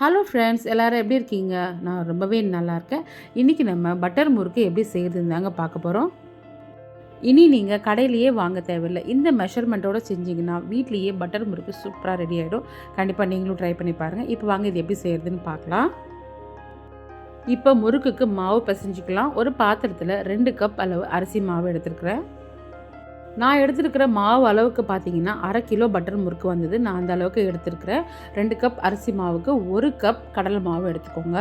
Hello friends, எல்லோரும் எப்படி இருக்கீங்க? நான் ரொம்பவே நல்லா இருக்கேன். இன்றைக்கி நம்ம பட்டர் முறுக்கு எப்படி செய்கிறதுன்னு தாங்க பார்க்க போகிறோம். இனி நீங்கள் கடையிலையே வாங்க தேவையில்லை. இந்த மெஷர்மெண்ட்டோடு செஞ்சிங்கன்னா வீட்லேயே பட்டர் முறுக்கு சூப்பராக ரெடி ஆகிடும். கண்டிப்பாக நீங்களும் ட்ரை பண்ணி பாருங்கள். இப்போ வாங்க இது எப்படி செய்கிறதுன்னு பார்க்கலாம். இப்போ முறுக்குக்கு மாவு பிசைஞ்சிக்கலாம். ஒரு பாத்திரத்தில் 2 கப் அளவு அரிசி மாவு எடுத்துருக்கிறேன். நான் எடுத்துருக்கிற மாவு அளவுக்கு பார்த்தீங்கன்னா 1/2 கிலோ பட்டர் முறுக்கு வந்தது. நான் அந்த அளவுக்கு எடுத்துருக்கிறேன். 2 கப் அரிசி மாவுக்கு 1 கப் கடலை மாவு எடுத்துக்கோங்க.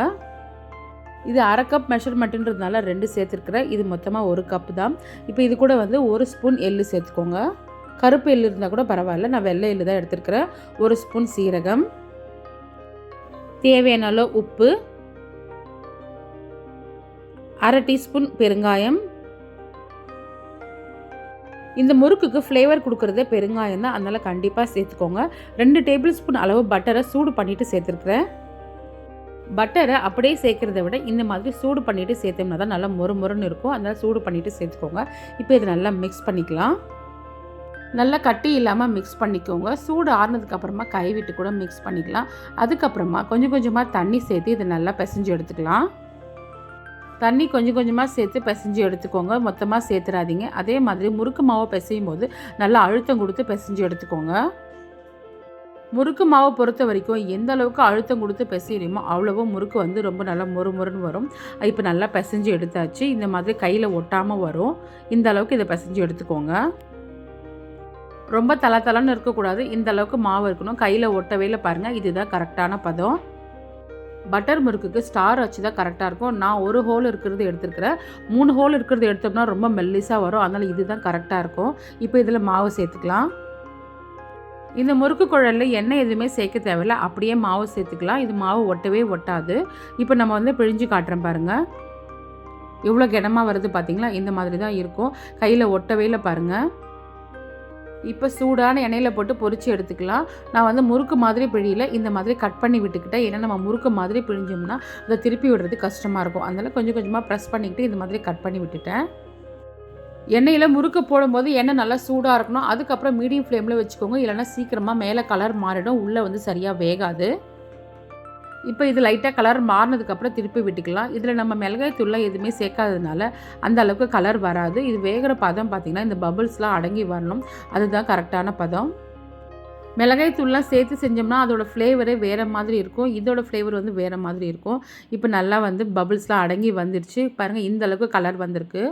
இது 1/2 கப் மெஷர்மெண்ட்டுன்றதுனால 2 சேர்த்துருக்குறேன். இது மொத்தமாக 1 கப் தான். இப்போ இது கூட 1 ஸ்பூன் எள்ளு சேர்த்துக்கோங்க. கருப்பு எள்ளு இருந்தால் கூட பரவாயில்ல, நான் வெள்ளை எள்ளு தான் எடுத்துருக்கிறேன். 1 ஸ்பூன் சீரகம், தேவையான அளவு உப்பு, 1/2 டீஸ்பூன் பெருங்காயம். இந்த முறுக்குக்கு ஃப்ளேவர் கொடுக்குறதே பெருங்காயம் தான், அதனால் கண்டிப்பாக சேர்த்துக்கோங்க. 2 டேபிள் ஸ்பூன் அளவு பட்டரை சூடு பண்ணிவிட்டு சேர்த்துருக்குறேன். பட்டரை அப்படியே சேர்க்குறத விட இந்த மாதிரி சூடு பண்ணிவிட்டு சேர்த்தோம்னா தான் நல்லா மொறுன்னு இருக்கும். அதனால் சூடு பண்ணிவிட்டு சேர்த்துக்கோங்க. இப்போ இதை நல்லா மிக்ஸ் பண்ணிக்கலாம். நல்லா கட்டி இல்லாமல் மிக்ஸ் பண்ணிக்கோங்க. சூடு ஆறுனதுக்கப்புறமா கை விட்டு கூட மிக்ஸ் பண்ணிக்கலாம். அதுக்கப்புறமா கொஞ்சம் கொஞ்சமாக தண்ணி சேர்த்து இதை நல்லா பிசைஞ்சு எடுத்துக்கலாம். தண்ணி கொஞ்சம் கொஞ்சமாக சேர்த்து பிசைஞ்சு எடுத்துக்கோங்க, மொத்தமாக சேர்த்துறாதீங்க. அதே மாதிரி முறுக்கு மாவை பிசையும் போது நல்லா அழுத்தம் கொடுத்து பிசைஞ்சு எடுத்துக்கோங்க. முறுக்கு மாவை பொறுத்த வரைக்கும் எந்த அளவுக்கு அழுத்தம் கொடுத்து பிசையுமோ அவ்வளவோ முறுக்கு ரொம்ப நல்லா மொறுன்னு வரும். இப்போ நல்லா பிசைஞ்சு எடுத்தாச்சு. இந்த மாதிரி கையில் ஒட்டாமல் வரும். இந்த அளவுக்கு இதை பிசைஞ்சு எடுத்துக்கோங்க. ரொம்ப தளன்னு இருக்கக்கூடாது, இந்த அளவுக்கு மாவு இருக்கணும். கையில் ஒட்டவே இல்லை பாருங்கள், இதுதான் கரெக்டான பதம். பட்டர் முறுக்குக்கு ஸ்டார் வச்சு தான் கரெக்டாக இருக்கும். நான் 1 ஹோல் இருக்கிறது எடுத்துருக்கிறேன். 3 ஹோல் இருக்கிறது எடுத்தோம்னா ரொம்ப மெல்லிஸாக வரும். அதனால் இதுதான் கரெக்டாக இருக்கும். இப்போ இதில் மாவு சேர்த்துக்கலாம். இந்த முறுக்கு குழலில் எண்ணெய் எதுவுமே சேர்க்க தேவையில்லை, அப்படியே மாவு சேர்த்துக்கலாம். இது மாவு ஒட்டவே ஒட்டாது. இப்போ நம்ம பிழிஞ்சு காட்டுறேன் பாருங்கள். எவ்வளோ கனமாக வருது பார்த்தீங்களா? இந்த மாதிரி தான் இருக்கும். கையில் ஒட்டவே இல்லை பாருங்கள். இப்போ சூடான எண்ணெயில் போட்டு பொரித்து எடுத்துக்கலாம். நான் முறுக்கு மாதிரி பிழியில் இந்த மாதிரி கட் பண்ணி விட்டுக்கிட்டேன். ஏன்னா நம்ம முறுக்கு மாதிரி பிழிஞ்சோம்னா அதை திருப்பி விடுறது கஷ்டமாக இருக்கும். அதனால் கொஞ்சம் கொஞ்சமாக ப்ரெஸ் பண்ணிக்கிட்டு இந்த மாதிரி கட் பண்ணி விட்டுட்டேன். எண்ணெயில் முறுக்கு போடும்போது எண்ணெய் நல்லா சூடாக இருக்கணும். அதுக்கப்புறம் மீடியம் ஃப்ளேமில் வச்சுக்கோங்க, இல்லைனா சீக்கிரமாக மேலே கலர் மாறிடும், உள்ளே சரியாக வேகாது. இப்போ இது லைட்டாக கலர் மாறினதுக்கப்புறம் திருப்பி விட்டுக்கலாம். இதில் நம்ம மிளகாய் தூள்லாம் எதுவுமே சேர்க்காததுனால அந்த அளவுக்கு கலர் வராது. இது வேகிற பதம் பார்த்திங்கன்னா இந்த பபிள்ஸ்லாம் அடங்கி வரணும், அதுதான் கரெக்டான பதம். மிளகாய் தூள்லாம் சேர்த்து செஞ்சோம்னா அதோடய ஃப்ளேவரே வேறு மாதிரி இருக்கும், இதோட ஃப்ளேவர் வேறு மாதிரி இருக்கும். இப்போ நல்லா பபிள்ஸ்லாம் அடங்கி வந்துடுச்சு பாருங்கள், இந்த அளவுக்கு கலர் வந்திருக்கு.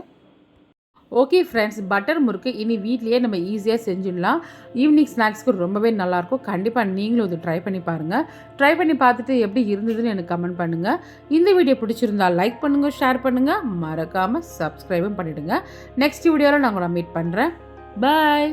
ஓகே ஃப்ரெண்ட்ஸ், பட்டர் முறுக்கு இனி வீட்லேயே நம்ம ஈஸியாக செஞ்சிடலாம். ஈவினிங் ஸ்நாக்ஸ்க்கு ரொம்பவே நல்லாயிருக்கும். கண்டிப்பாக நீங்களும் இது ட்ரை பண்ணி பாருங்கள். ட்ரை பண்ணி பார்த்துட்டு எப்படி இருந்ததுன்னு எனக்கு கமெண்ட் பண்ணுங்கள். இந்த வீடியோ பிடிச்சிருந்தால் லைக் பண்ணுங்கள், ஷேர் பண்ணுங்கள், மறக்காமல் சப்ஸ்கிரைபும் பண்ணிவிடுங்க. நெக்ஸ்ட் வீடியோவில் நான் உங்களை மீட் பண்ணுறேன். பாய்.